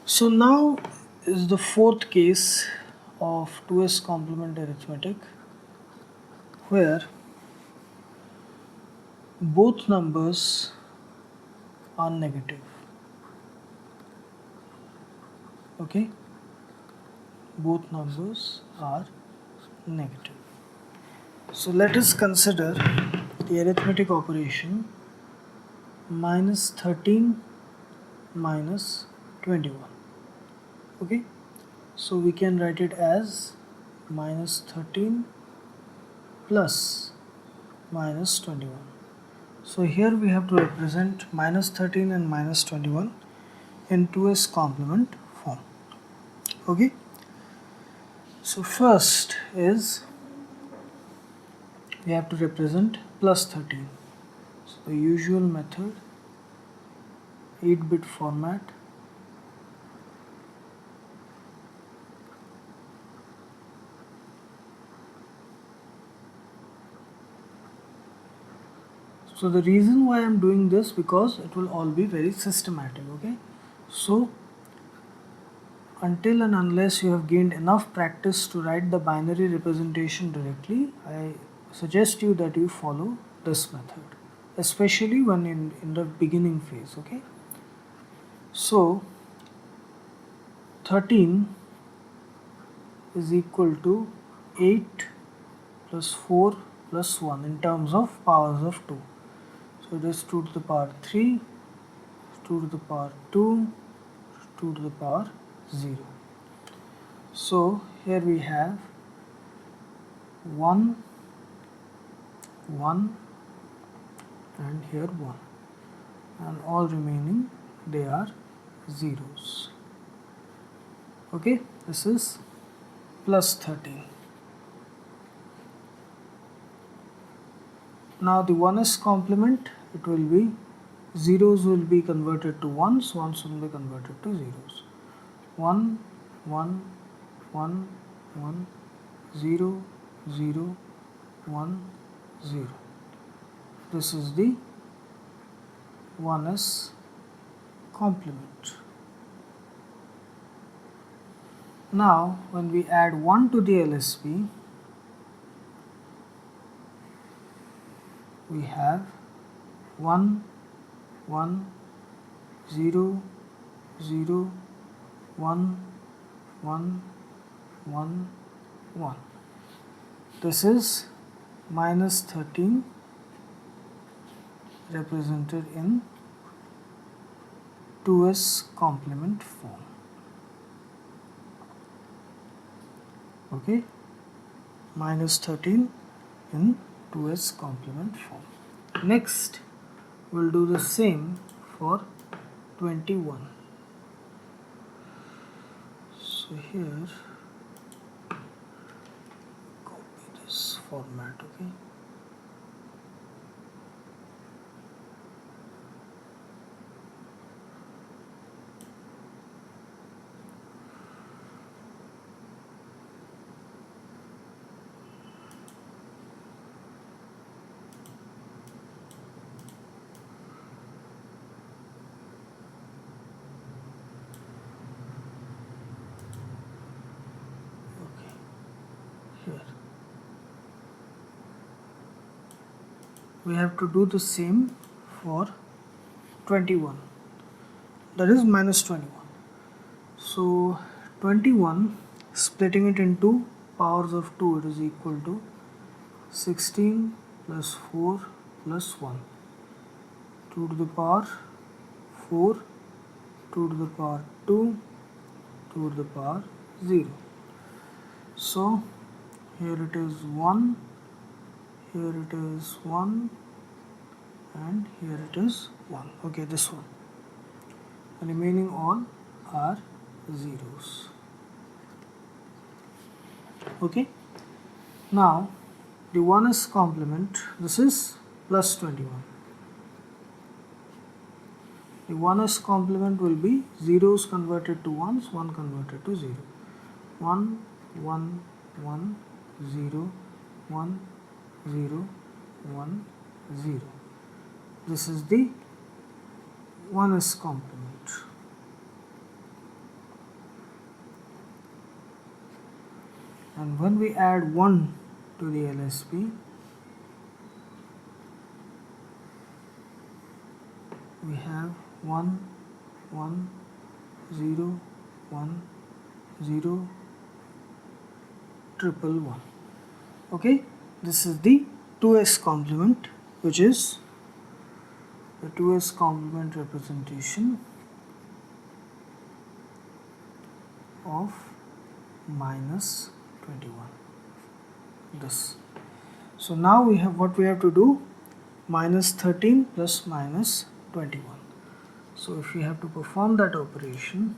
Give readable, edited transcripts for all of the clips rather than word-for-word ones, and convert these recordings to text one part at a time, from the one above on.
So now is the fourth case of 2's complement arithmetic, where both numbers are negative. Okay, both numbers are negative. So let us consider the arithmetic operation minus 13 minus 21. Okay, so we can write it as minus 13 plus minus 21. So here we have to represent minus 13 and minus 21 in 2's complement form. Okay, so first is we have to represent plus 13. So the usual method, 8-bit format. So the reason why I am doing this, because it will all be very systematic. Okay, so until and unless you have gained enough practice to write the binary representation directly, I suggest you that you follow this method, especially when in the beginning phase. Okay, so 13 is equal to 8 plus 4 plus 1 in terms of powers of 2. So it is 2 to the power 3, 2 to the power 2, 2 to the power 0. So here we have 1, 1 and here 1, and all remaining they are zeros. Okay, this is plus 13. Now the 1's complement, it will be zeros will be converted to ones, ones will be converted to zeros. 1, 1, 1, 1, 0, 0, 1, 0. This is the 1's complement. Now when we add 1 to the LSB, we have 1, 1, 0, 0, 1, 1, 1, 1. This is minus 13 represented in 2's complement form. Okay, minus 13 in 2's complement form. Next, we'll do the same for 21. So here, copy this format. Okay. Here we have to do the same for 21, that is minus 21. So 21, splitting it into powers of 2, it is equal to 16 plus 4 plus 1, 2 to the power 4, 2 to the power 2, 2 to the power 0. So here it is 1, here it is 1, and here it is 1. Okay, this one. Remaining all are zeros. Okay, now the 1's complement, this is plus 21. The 1's complement will be zeros converted to ones, 1 converted to 0. 1, 1, 1, 0, 1, 0, 1, 0. This is the 1's complement. and when we add 1 to the LSB, we have 1 1 0 1 0 triple 1. Okay, this is the 2s complement, which is the 2s complement representation of minus 21. This. So now we have what we have to do, minus 13 plus minus 21. So if we have to perform that operation,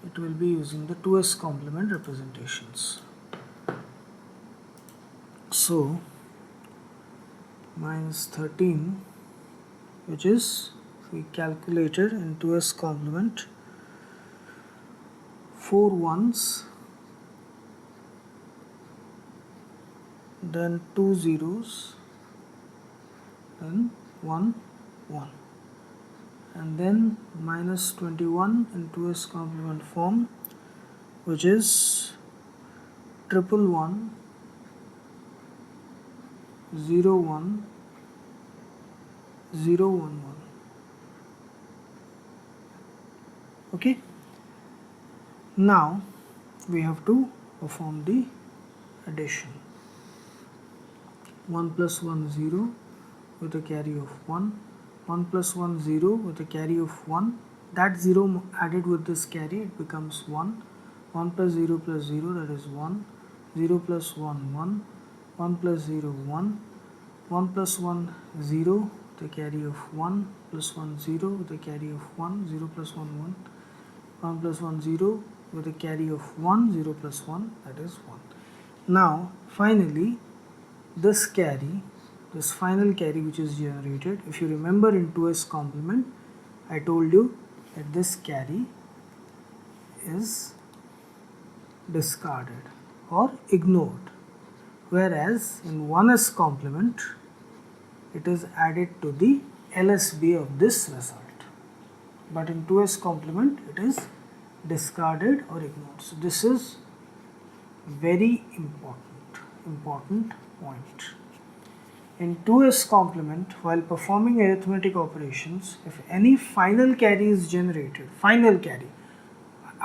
it will be using the 2s complement representations. So minus 13, which is, if we calculated in 2s complement, 4 1s, then 2 zeros, then 1 1, and then minus 21 in 2s complement form, which is triple 1 0 1 0 1 1. Okay, now we have to perform the addition. 1 plus 1 0 with a carry of 1, 1 plus 1 0 with a carry of 1, that 0 added with this carry, it becomes 1, 1 plus 0 plus 0, that is 1, 0 plus 1 1, 1 plus 0 1, 1 plus 1 0 with a carry of 1, plus 1 0 with a carry of 1, 0 plus 1 1, 1 plus 1 0 with a carry of 1, 0 plus 1, that is 1. Now finally this carry, this final carry which is generated, if you remember in 2s complement, I told you that this carry is discarded or ignored, whereas in 1s complement it is added to the LSB of this result, but in 2s complement it is discarded or ignored. So this is very important point. In 2s complement, while performing arithmetic operations, if any final carry is generated, final carry,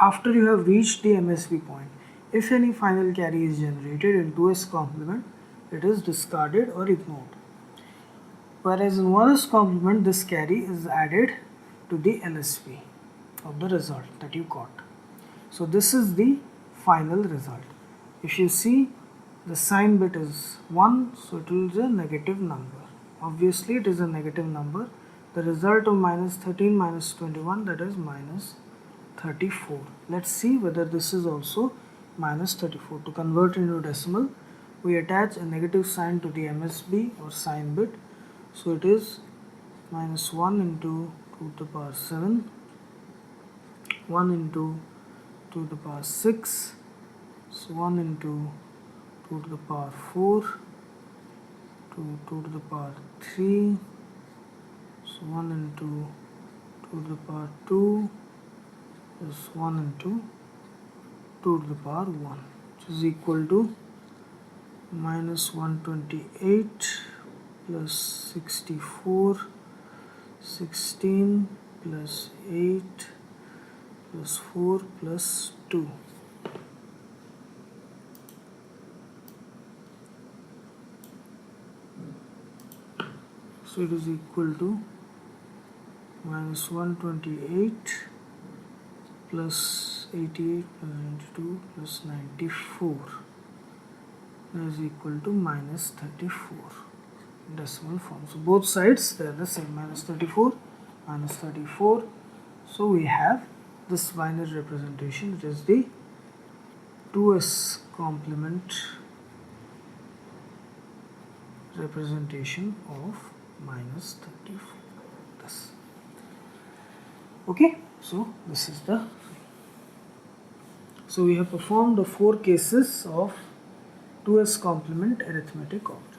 after you have reached the MSB point, if any final carry is generated in 2s complement, it is discarded or ignored. Whereas in 1s complement, this carry is added to the LSB of the result that you got. So this is the final result. If you see, the sign bit is 1, so it is a negative number. Obviously it is a negative number. The result of minus 13 minus 21, that is minus 34. Let's see whether this is also minus 34. To convert into decimal, we attach a negative sign to the MSB or sign bit. So it is minus 1 into 2 to the power 7, 1 into 2 to the power 6, so 1 into 2 to the power 4, to 2 to the power 3, so 1 into 2 to the power 2 is 1 into 2 to the power 1, which is equal to minus 128 plus 64, 16 plus 8 plus 4 plus 2. So it is equal to minus 128 plus 88 plus 92 plus 94. That is equal to minus 34 decimal form. So both sides they are the same, minus 34, minus 34. So we have this binary representation, it is the 2s complement representation of minus 34. This. Okay, so this is the. So we have performed the 4 cases of 2s complement arithmetic operations.